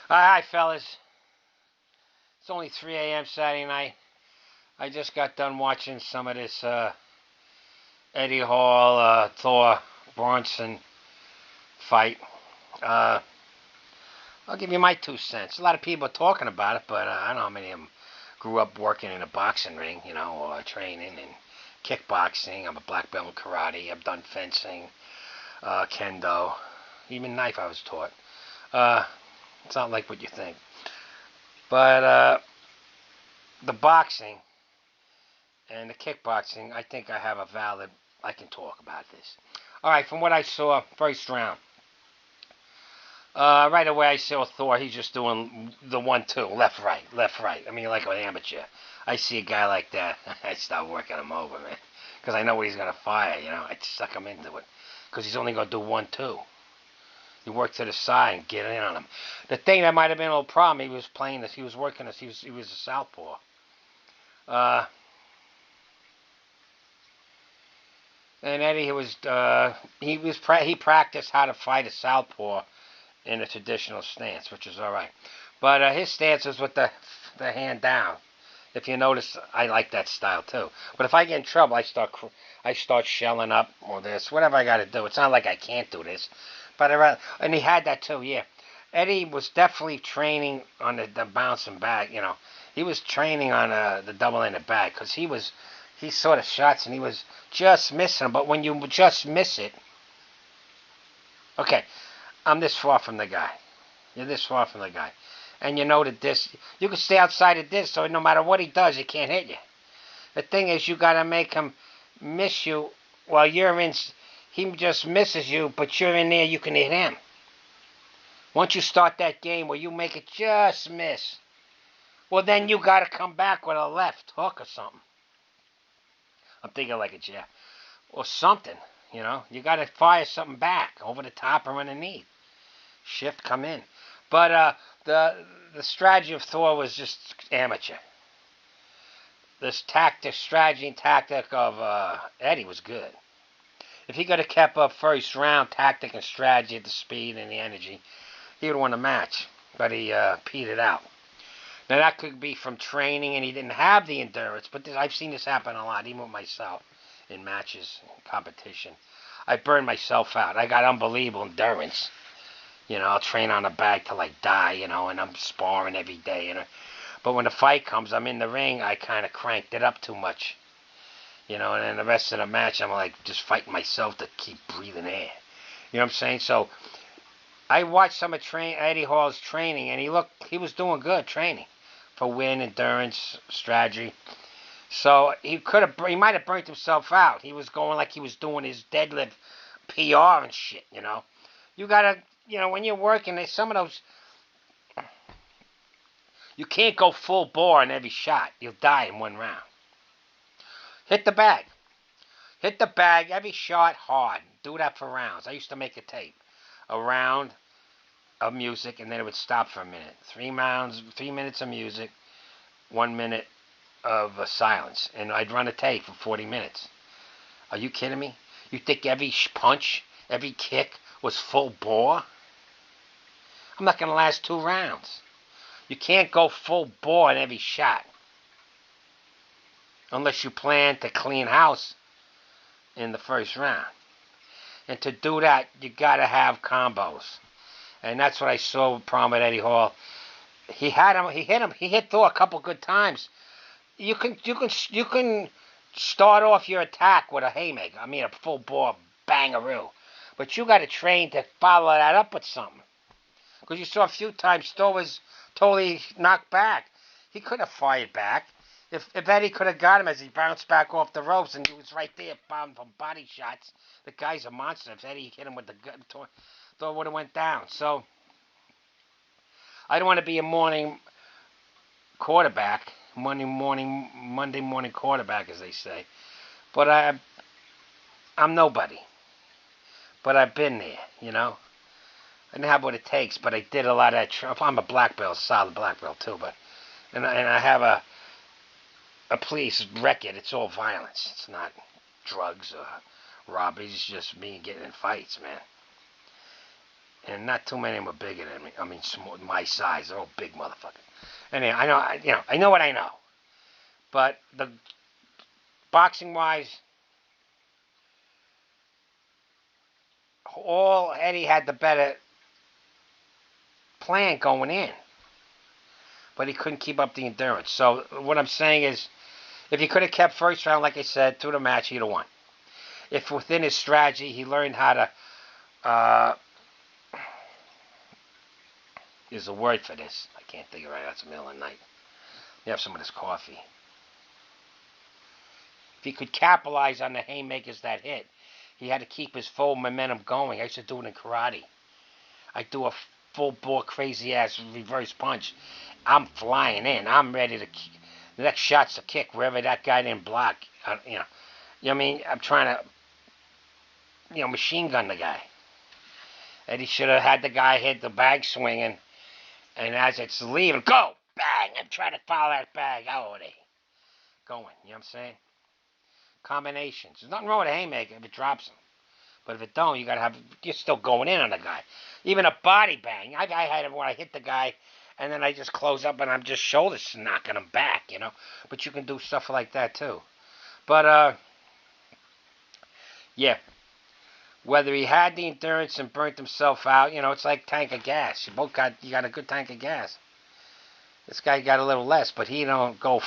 Hi, fellas. It's only 3 a.m. Saturday night. I just got done watching some of this Eddie Hall, Thor Bronson fight. Uh, I'll give you my 2 cents. A lot of people are talking about it, but I don't know how many of them grew up working in a boxing ring, or training and kickboxing. I'm a black belt in karate. I've done fencing, kendo, even knife I was taught. Uh, it's not like what you think. But the boxing and the kickboxing, I think I have a valid. I can talk about this. All right, from what I saw, first round. Right away, I saw Thor. He's just doing the 1-2, left, right, left, right. I mean, like an amateur. I see a guy like that, I start working him over, man, because I know what he's gonna fire. I suck him into it, because he's only gonna do 1-2. You work to the side and get in on him. The thing that might have been a little problem, he was playing this. He was working this. He was a southpaw. Uh, And Eddie he practiced how to fight a southpaw in a traditional stance, which is all right. But his stance is with the hand down. If you notice, I like that style too. But if I get in trouble, I start shelling up or this, whatever I got to do. It's not like I can't do this, but and he had that too. Yeah, Eddie was definitely training on the bouncing back. He was training on the double-ended back because he saw the shots and he was just missing them. But when you just miss it, okay, I'm this far from the guy. You're this far from the guy. And you know that you can stay outside of this, so no matter what he does, he can't hit you. The thing is, you got to make him miss you while you're in. He just misses you, but you're in there, you can hit him. Once you start that game where you make it just miss, well, then you got to come back with a left hook or something. I'm thinking like a jab or something. You got to fire something back over the top or underneath. Shift, come in. But the strategy of Thor was just amateur. This strategy and tactic of Eddie was good. If he could have kept up first round tactic and strategy, the speed and the energy, he would have won the match. But he petered out. Now that could be from training and he didn't have the endurance, but I've seen this happen a lot, even with myself in matches, in competition. I burned myself out. I got unbelievable endurance. I'll train on the bag till I die, and I'm sparring every day. But when the fight comes, I'm in the ring, I kind of cranked it up too much. And then the rest of the match, I'm like just fighting myself to keep breathing air. You know what I'm saying? So I watched some of Eddie Hall's training, and he was doing good training for win, endurance, strategy. So he might have burnt himself out. He was going like he was doing his deadlift PR and shit. You gotta, when you're working, some of those, you can't go full bore in every shot. You'll die in one round. Hit the bag. Hit the bag every shot hard. Do that for rounds. I used to make a tape. A round of music, and then it would stop for a minute. 3 rounds, 3 minutes of music, 1 minute of silence. And I'd run a tape for 40 minutes. Are you kidding me? You think every punch, every kick was full bore? I'm not going to last 2 rounds. You can't go full bore in every shot. Unless you plan to clean house in the first round. And to do that, you got to have combos. And that's what I saw with problem with Eddie Hall. He hit Thor a couple good times. You can start off your attack with a haymaker. I mean a full bore bangaroo. But you got to train to follow that up with something. Because you saw a few times Thor was totally knocked back. He could have fired back. If Eddie could have got him as he bounced back off the ropes and he was right there bound from body shots, the guy's a monster. If Eddie hit him with the gun, Thor would have went down. So I don't want to be a morning quarterback, Monday morning quarterback, as they say. But I'm nobody. But I've been there, I didn't have what it takes, but I did a lot of that. I'm a black belt, solid black belt too, and I have a police record. It's all violence. It's not drugs or robberies. It's just me getting in fights, man. And not too many of them are bigger than me. I mean, my size. They're all big motherfuckers. Anyway, I know, I know what I know. But the boxing wise, all Eddie had the better plan going in, but he couldn't keep up the endurance. So what I'm saying is, if he could have kept first round, like I said, through the match, he'd have won. If within his strategy he learned how to, there's a word for this. I can't think of it right. That's the middle of the night. You have some of this coffee. If he could capitalize on the haymakers that hit, he had to keep his full momentum going. I used to do it in karate. I do a full bore crazy ass reverse punch. I'm flying in. I'm ready to. The next shot's a kick wherever that guy didn't block. You know what I mean? I'm trying to, machine gun the guy. And he should have had the guy hit the bag swinging, and as it's leaving, go bang! I'm trying to follow that bag. Oh, they going. You know what I'm saying? Combinations. There's nothing wrong with a haymaker if it drops him. But if it don't, you're still going in on the guy. Even a body bang. I had it when I hit the guy, and then I just close up and I'm just shoulder knocking him back, But you can do stuff like that too. But, yeah. Whether he had the endurance and burnt himself out, it's like tank of gas. You got a good tank of gas. This guy got a little less, but he don't go,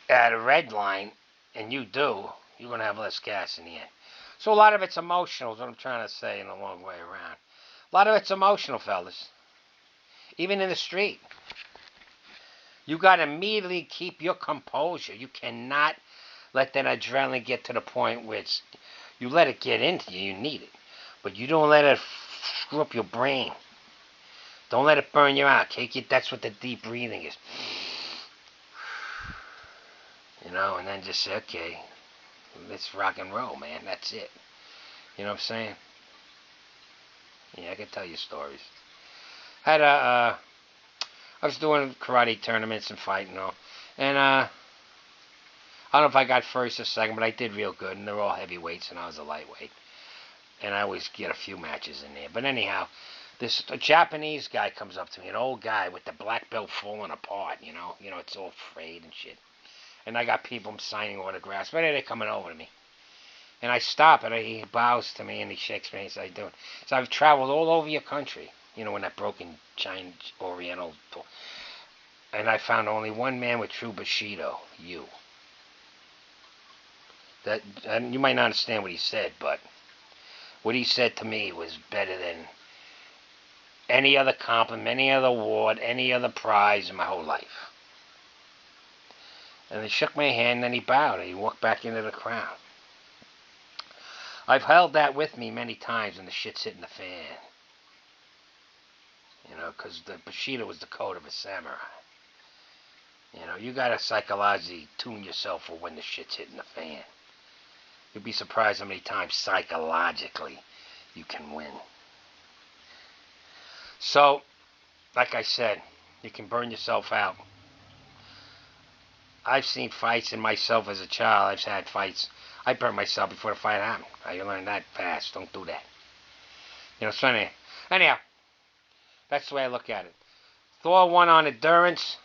at a red line, and you do, you're going to have less gas in the end. So a lot of it's emotional is what I'm trying to say in a long way around. A lot of it's emotional, fellas. Even in the street. You got to immediately keep your composure. You cannot let that adrenaline get to the point where you let it get into you. You need it. But you don't let it screw up your brain. Don't let it burn you out. That's what the deep breathing is. And then just say, okay, let's rock and roll, man. That's it. You know what I'm saying? Yeah, I can tell you stories. I was doing karate tournaments and fighting, and I don't know if I got first or second, but I did real good, and they're all heavyweights, and I was a lightweight, and I always get a few matches in there. But anyhow, a Japanese guy comes up to me, an old guy with the black belt falling apart, it's all frayed and shit. And I got people signing autographs, but they're coming over to me. And I stop, and he bows to me, and he shakes me, and he says, how you doing? So I've traveled all over your country, in that broken Chinese Oriental. And I found only one man with true Bushido, you. And you might not understand what he said, but what he said to me was better than any other compliment, any other award, any other prize in my whole life. And he shook my hand, and then he bowed, and he walked back into the crowd. I've held that with me many times when the shit's hitting the fan. Because the Bushido was the code of a samurai. You got to psychologically tune yourself for when the shit's hitting the fan. You'd be surprised how many times psychologically you can win. So, like I said, you can burn yourself out. I've seen fights in myself as a child. I've had fights. I burned myself before the fight happened. You learn that fast. Don't do that. So anyhow, that's the way I look at it. Thor won on endurance.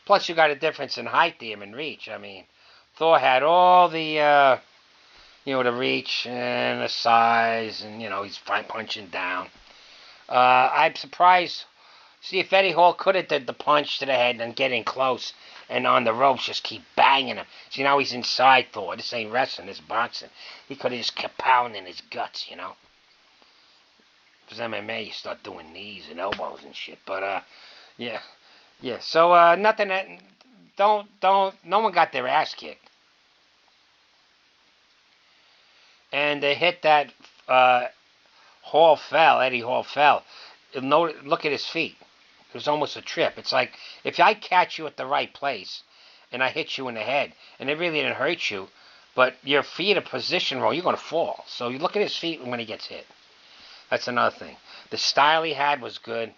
Plus, you got a difference in height there and reach. I mean, Thor had all the, the reach and the size, and, he's fine punching down. I'm surprised. See, if Eddie Hall could have did the punch to the head and get in close and on the ropes just keep banging him. See, now he's inside Thor. This ain't wrestling, this is boxing. He could have just kept pounding his guts, If it's MMA, you start doing knees and elbows and shit. But, yeah. So, nothing that, no one got their ass kicked. And they hit that, Eddie Hall fell. Look at his feet. It was almost a trip. It's like, if I catch you at the right place, and I hit you in the head, and it really didn't hurt you, but your feet are position wrong, you're going to fall. So you look at his feet when he gets hit. That's another thing. The style he had was good.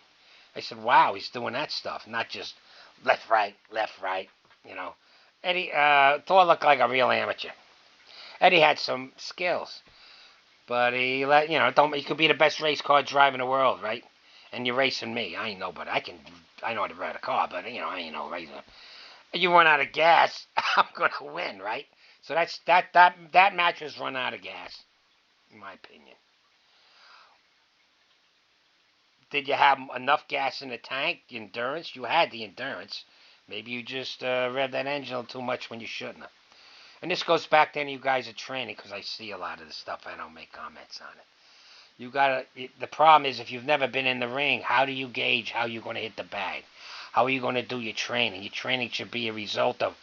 I said, wow, he's doing that stuff, not just left, right. Eddie, Thor looked like a real amateur. Eddie had some skills. But he let don't. You could be the best race car driver in the world, right? And you're racing me. I ain't know, but I know how to ride a car, but I ain't no racer. You run out of gas, I'm gonna win, right? So that match was run out of gas, in my opinion. Did you have enough gas in the tank? The endurance? You had the endurance. Maybe you just revved that engine a little too much when you shouldn't have. And this goes back to any of you guys at training because I see a lot of the stuff. I don't make comments on it. You gotta. The problem is if you've never been in the ring, how do you gauge how you're going to hit the bag? How are you going to do your training? Your training should be a result of,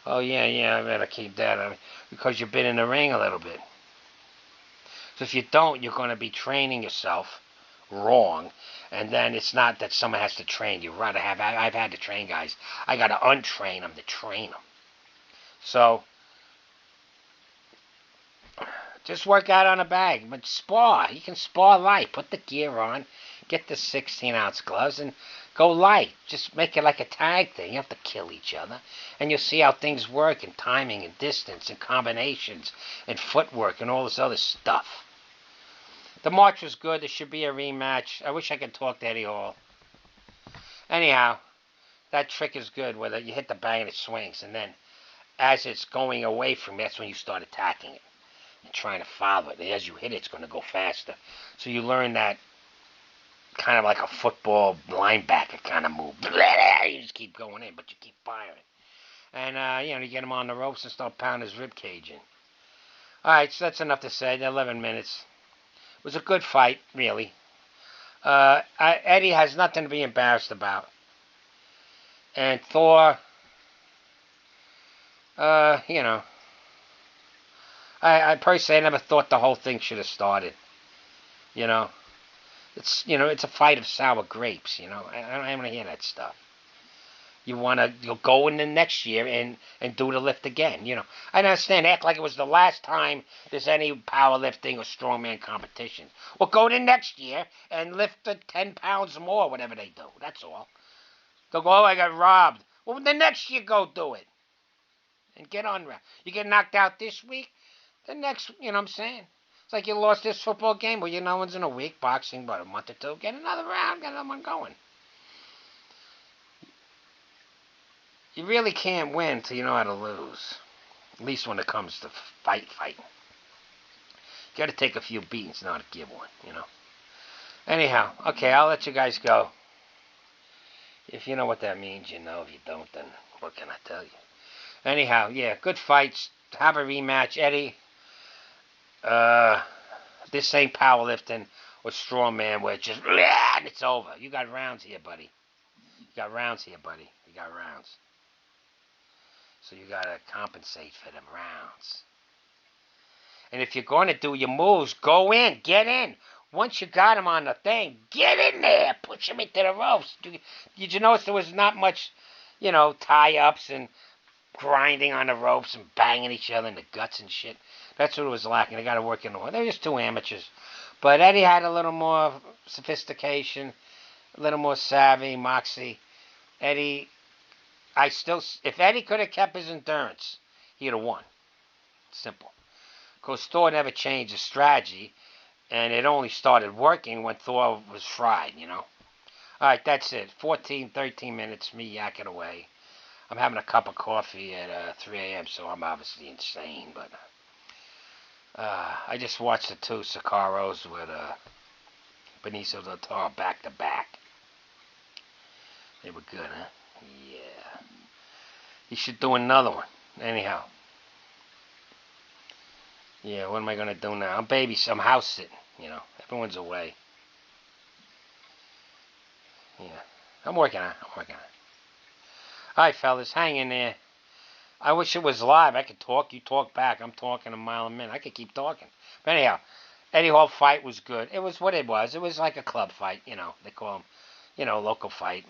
oh yeah, I better keep that because you've been in the ring a little bit. So if you don't, you're going to be training yourself wrong, and then it's not that someone has to train you. Rather have I've had to train guys. I got to untrain them to train them. So just work out on a bag, but spar. You can spar light. Put the gear on, get the 16-ounce gloves, and go light. Just make it like a tag thing. You have to kill each other, and you'll see how things work, and timing, and distance, and combinations, and footwork, and all this other stuff. The March was good. There should be a rematch. I wish I could talk to Eddie Hall. Anyhow, that trick is good, where you hit the bang and it swings, and then as it's going away from you, that's when you start attacking it and trying to follow it. And as you hit it, it's going to go faster. So you learn that kind of like a football linebacker kind of move. You just keep going in, but you keep firing. And, you get him on the ropes and start pounding his rib cage in. All right, so that's enough to say. 11 minutes. It was a good fight, really. Eddie has nothing to be embarrassed about. And Thor, I personally I never thought the whole thing should have started. It's a fight of sour grapes. I don't want to hear that stuff. You want to go in the next year and do the lift again. I don't understand. Act like it was the last time there's any powerlifting or strongman competition. Well, go to next year and lift the 10 pounds more, whatever they do. That's all. They'll go, oh, I got robbed. Well, the next year go do it. And get on. You get knocked out this week, the next, what I'm saying? It's like you lost this football game. Well, no one's in a week. Boxing, about a month or two. Get another round. Get another one going. You really can't win till you know how to lose. At least when it comes to fighting. You got to take a few beatings now to give one, Anyhow, okay, I'll let you guys go. If you know what that means, you know. If you don't, then what can I tell you? Anyhow, yeah, good fights. Have a rematch, Eddie. This ain't powerlifting or strongman where it's just, and it's over. You got rounds here, buddy. You got rounds. So you got to compensate for them rounds. And if you're going to do your moves, go in. Get in. Once you got him on the thing, get in there. Push him into the ropes. Did you notice there was not much, tie-ups and grinding on the ropes and banging each other in the guts and shit? That's what it was lacking. They got to work in the way. They were just two amateurs. But Eddie had a little more sophistication, a little more savvy, moxie. Eddie... if Eddie could have kept his endurance, he'd have won. Simple. Because Thor never changed his strategy, and it only started working when Thor was fried, All right, that's it. 13 minutes, me yakking away. I'm having a cup of coffee at 3 a.m., so I'm obviously insane, but I just watched the two Sicaros with Benicio del Toro back-to-back. They were good, huh? Yeah. You should do another one. Anyhow. Yeah, what am I going to do now? I'm house sitting, Everyone's away. Yeah. I'm working on it. All right, fellas, hang in there. I wish it was live. I could talk. You talk back. I'm talking a mile a minute. I could keep talking. But anyhow, Eddie Hall fight was good. It was what it was. It was like a club fight, They call them, local fight,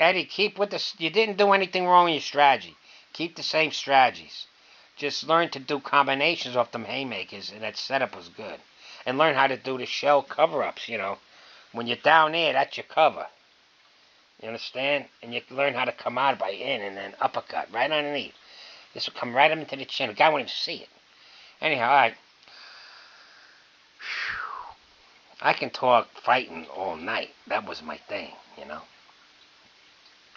Eddie, keep with you didn't do anything wrong in your strategy. Keep the same strategies. Just learn to do combinations off them haymakers, and that setup was good. And learn how to do the shell cover-ups, When you're down there, that's your cover. You understand? And you learn how to come out by in and then uppercut right underneath. This will come right up into the chin. The guy won't even see it. Anyhow, all right. I can talk fighting all night. That was my thing, you know.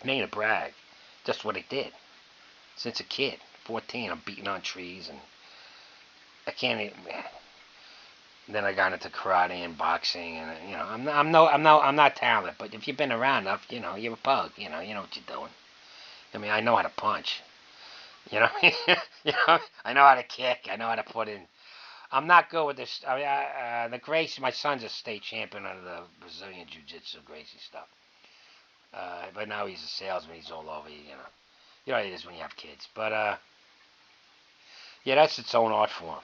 It ain't a brag. Just what I did. Since a kid. 14, I'm beating on trees and I can't even. Then I got into karate and boxing, and you know, I'm not talented, but if you've been around enough, you know, you're a bug. You know what you're doing. I mean, I know how to punch. You know, you know, I know how to kick. I know how to put in. I'm not good with this. I mean, the Gracie, my son's a state champion of the Brazilian Jiu-Jitsu Gracie stuff. But now he's a salesman. He's all over. You know how it is when you have kids. But yeah, that's its own art form.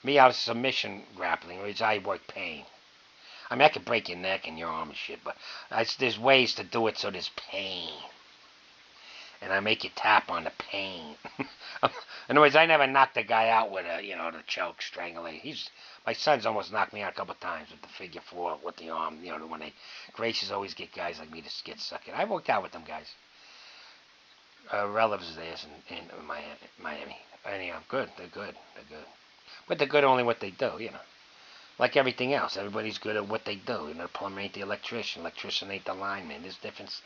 Me, I was submission grappling, which I work pain. I mean, I could break your neck and your arm and shit, but there's ways to do it so there's pain. And I make you tap on the pain. In other words, I never knocked a guy out with the choke strangulate. My son's almost knocked me out a couple of times with the figure four, with the arm, when Gracies always get guys like me to get sucked in. I worked out with them guys. Relatives of theirs in Miami. Anyhow, good. They're good. But they're good only what they do, Like everything else, everybody's good at what they do. The plumber ain't the electrician. Electrician ain't the lineman. There's difference,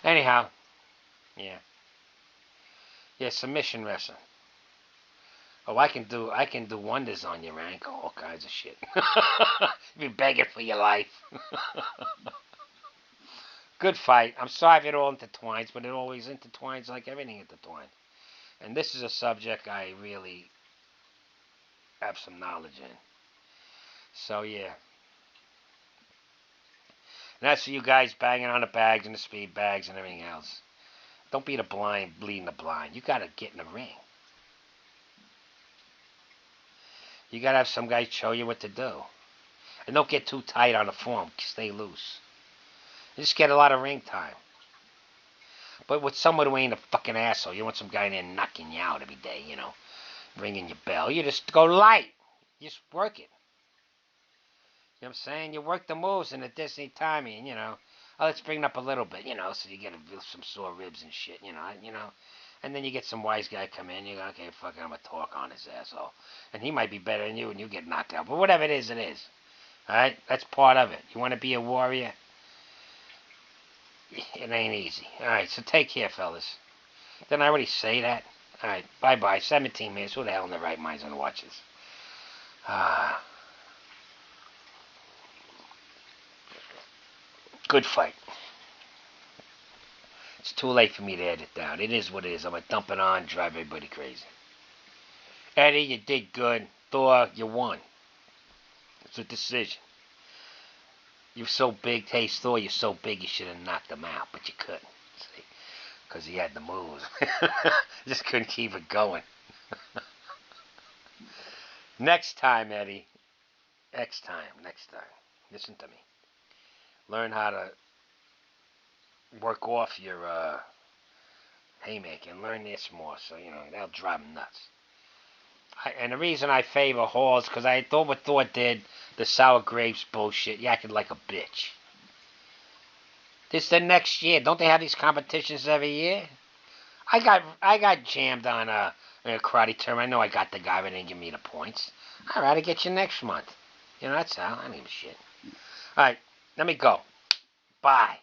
Anyhow, yeah. Yeah, submission wrestling. Oh, I can do wonders on your ankle, all kinds of shit. You're begging for your life. Good fight. I'm sorry if it all intertwines, but it always intertwines like everything intertwines. And this is a subject I really have some knowledge in. So, yeah. And that's for you guys banging on the bags and the speed bags and everything else. Don't be the blind bleeding the blind. You got to get in the ring. You got to have some guy show you what to do. And don't get too tight on the form. Stay loose. You just get a lot of ring time. But with someone who ain't a fucking asshole, you want some guy in there knocking you out every day, ringing your bell. You just go light. You just work it. You know what I'm saying? You work the moves in the Disney timing, Oh, let's bring it up a little bit, so you get some sore ribs and shit, And then you get some wise guy come in, you go, okay, fuck it, I'm gonna talk on his asshole. And he might be better than you and you get knocked out. But whatever it is, it is. Alright? That's part of it. You wanna be a warrior? It ain't easy. Alright, so take care, fellas. Didn't I already say that? Alright, bye-bye. 17 minutes. Who the hell in their right mind's gonna watch this? Good fight. It's too late for me to edit down. It is what it is. I'm going to dump it on, drive everybody crazy. Eddie, you did good. Thor, you won. It's a decision. You're so big. Hey, Thor, you're so big you should have knocked him out, but you couldn't. See? Because he had the moves. Just couldn't keep it going. Next time, Eddie. Next time. Listen to me. Learn how to work off your haymaker and learn this more, so that'll drive them nuts. And the reason I favor Hall is because I thought what Thor did, the sour grapes bullshit, you acted like a bitch. This the next year. Don't they have these competitions every year? I got jammed on a karate tournament. I know I got the guy, but they didn't give me the points. All right, I'll get you next month. That's how. I don't give a shit. All right, let me go. Bye.